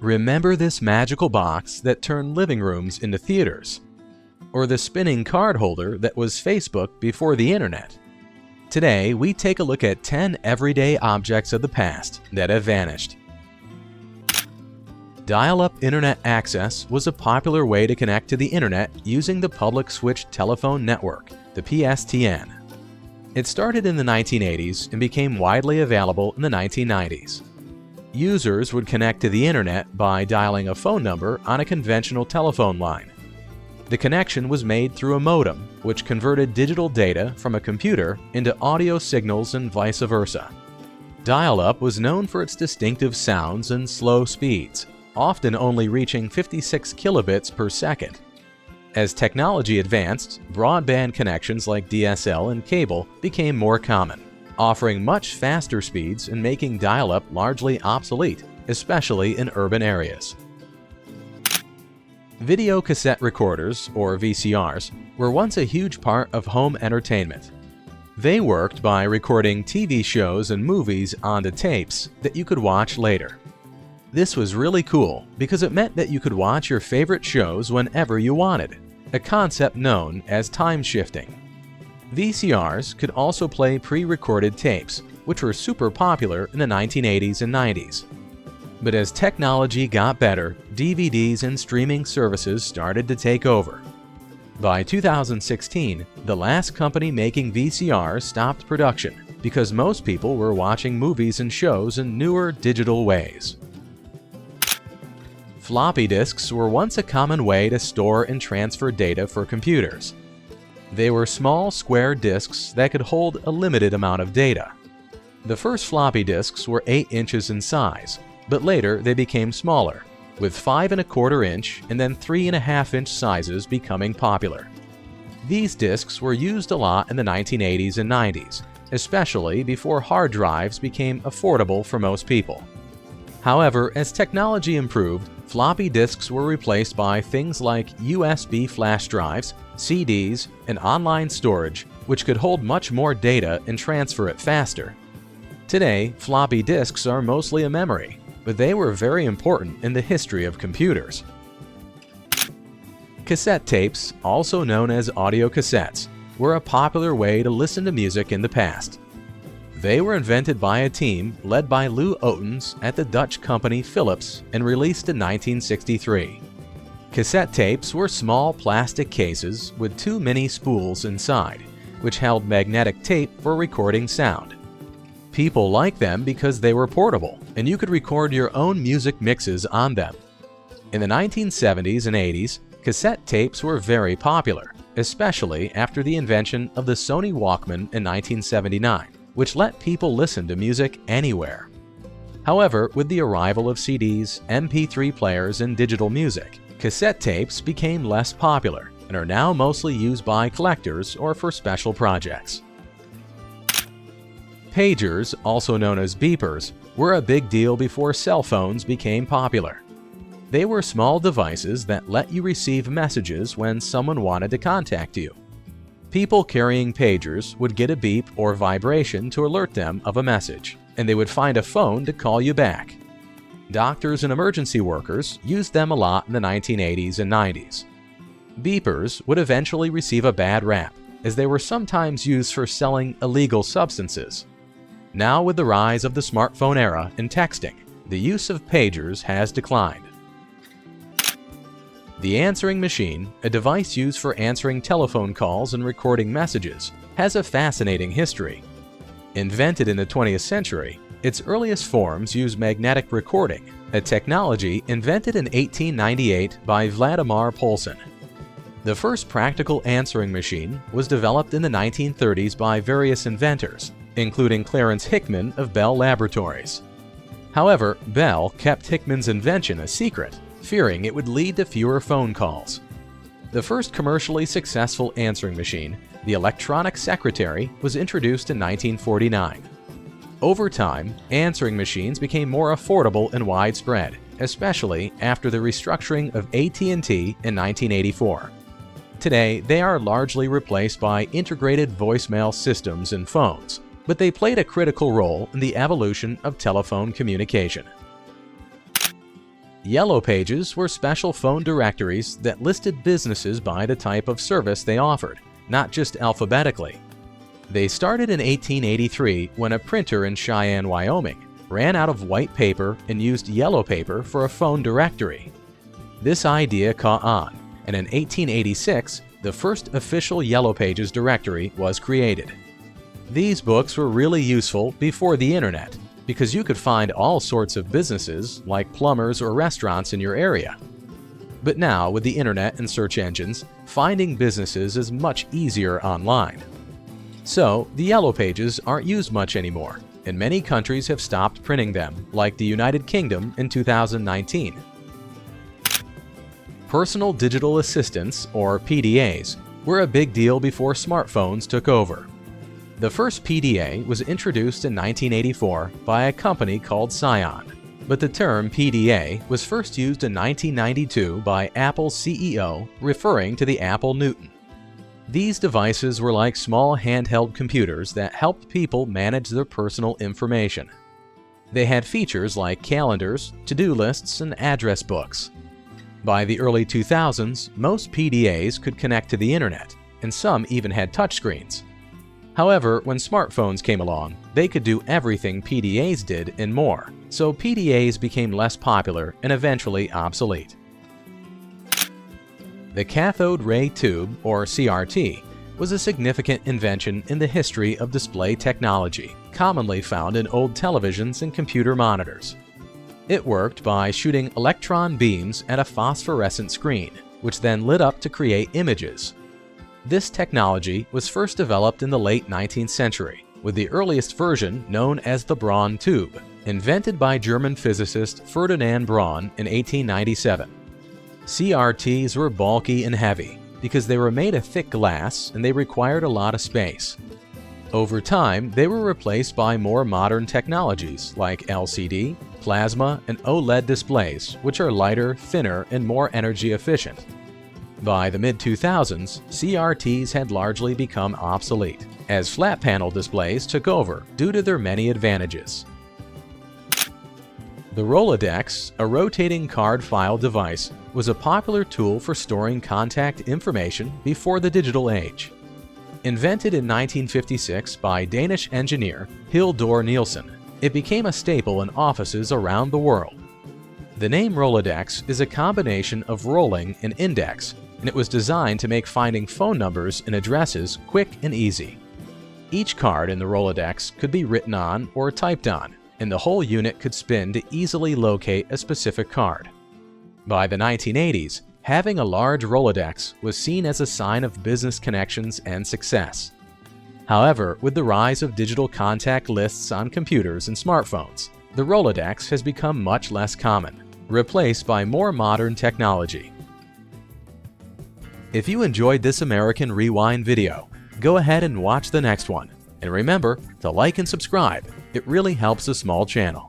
Remember this magical box that turned living rooms into theaters? Or the spinning card holder that was Facebook before the internet? Today, we take a look at 10 everyday objects of the past that have vanished. Dial-up internet access was a popular way to connect to the internet using the public switched telephone network, the PSTN. It started in the 1980s and became widely available in the 1990s. Users would connect to the internet by dialing a phone number on a conventional telephone line. The connection was made through a modem, which converted digital data from a computer into audio signals and vice versa. Dial-up was known for its distinctive sounds and slow speeds, often only reaching 56 kilobits per second. As technology advanced, broadband connections like DSL and cable became more common, offering much faster speeds and making dial-up largely obsolete, especially in urban areas. Video cassette recorders, or VCRs, were once a huge part of home entertainment. They worked by recording TV shows and movies onto tapes that you could watch later. This was really cool because it meant that you could watch your favorite shows whenever you wanted, a concept known as time shifting. VCRs could also play pre-recorded tapes, which were super popular in the 1980s and 90s. But as technology got better, DVDs and streaming services started to take over. By 2016, the last company making VCRs stopped production because most people were watching movies and shows in newer digital ways. Floppy disks were once a common way to store and transfer data for computers. They were small square disks that could hold a limited amount of data. The first floppy disks were 8 inches in size, but later they became smaller, with 5¼ inch and then 3½ inch sizes becoming popular. These disks were used a lot in the 1980s and 90s, especially before hard drives became affordable for most people. However, as technology improved, floppy disks were replaced by things like USB flash drives, CDs, and online storage, which could hold much more data and transfer it faster. Today, floppy disks are mostly a memory, but they were very important in the history of computers. Cassette tapes, also known as audio cassettes, were a popular way to listen to music in the past. They were invented by a team led by Lou Ottens at the Dutch company Philips and released in 1963. Cassette tapes were small plastic cases with 2 mini spools inside, which held magnetic tape for recording sound. People liked them because they were portable, and you could record your own music mixes on them. In the 1970s and 80s, cassette tapes were very popular, especially after the invention of the Sony Walkman in 1979. Which let people listen to music anywhere. However, with the arrival of CDs, MP3 players, and digital music, cassette tapes became less popular and are now mostly used by collectors or for special projects. Pagers, also known as beepers, were a big deal before cell phones became popular. They were small devices that let you receive messages when someone wanted to contact you. People carrying pagers would get a beep or vibration to alert them of a message, and they would find a phone to call you back. Doctors and emergency workers used them a lot in the 1980s and 90s. Beepers would eventually receive a bad rap, as they were sometimes used for selling illegal substances. Now, with the rise of the smartphone era and texting, the use of pagers has declined. The answering machine, a device used for answering telephone calls and recording messages, has a fascinating history. Invented in the 20th century, its earliest forms used magnetic recording, a technology invented in 1898 by Vladimir Poulsen. The first practical answering machine was developed in the 1930s by various inventors, including Clarence Hickman of Bell Laboratories. However, Bell kept Hickman's invention a secret, fearing it would lead to fewer phone calls. The first commercially successful answering machine, the electronic secretary, was introduced in 1949. Over time, answering machines became more affordable and widespread, especially after the restructuring of AT&T in 1984. Today, they are largely replaced by integrated voicemail systems and phones, but they played a critical role in the evolution of telephone communication. Yellow pages were special phone directories that listed businesses by the type of service they offered, not just alphabetically. They started in 1883 when a printer in Cheyenne, Wyoming, ran out of white paper and used yellow paper for a phone directory. This idea caught on, and in 1886, the first official Yellow Pages directory was created. These books were really useful before the internet because you could find all sorts of businesses like plumbers or restaurants in your area. But now, with the internet and search engines, finding businesses is much easier online. So, the Yellow Pages aren't used much anymore, and many countries have stopped printing them, like the United Kingdom in 2019. Personal digital assistants, or PDAs, were a big deal before smartphones took over. The first PDA was introduced in 1984 by a company called Scion, but the term PDA was first used in 1992 by Apple's CEO, referring to the Apple Newton. These devices were like small handheld computers that helped people manage their personal information. They had features like calendars, to-do lists, and address books. By the early 2000s, most PDAs could connect to the internet, and some even had touchscreens. However, when smartphones came along, they could do everything PDAs did and more, so PDAs became less popular and eventually obsolete. The cathode ray tube, or CRT, was a significant invention in the history of display technology, commonly found in old televisions and computer monitors. It worked by shooting electron beams at a phosphorescent screen, which then lit up to create images. This technology was first developed in the late 19th century, with the earliest version known as the Braun tube, invented by German physicist Ferdinand Braun in 1897. CRTs were bulky and heavy because they were made of thick glass and they required a lot of space. Over time, they were replaced by more modern technologies like LCD, plasma, and OLED displays, which are lighter, thinner, and more energy efficient. By the mid-2000s, CRTs had largely become obsolete, as flat panel displays took over due to their many advantages. The Rolodex, a rotating card file device, was a popular tool for storing contact information before the digital age. Invented in 1956 by Danish engineer Hildur Nielsen, it became a staple in offices around the world. The name Rolodex is a combination of rolling and index, and it was designed to make finding phone numbers and addresses quick and easy. Each card in the Rolodex could be written on or typed on, and the whole unit could spin to easily locate a specific card. By the 1980s, having a large Rolodex was seen as a sign of business connections and success. However, with the rise of digital contact lists on computers and smartphones, the Rolodex has become much less common, replaced by more modern technology. If you enjoyed this American Rewind video, go ahead and watch the next one. And remember to like and subscribe. It really helps a small channel.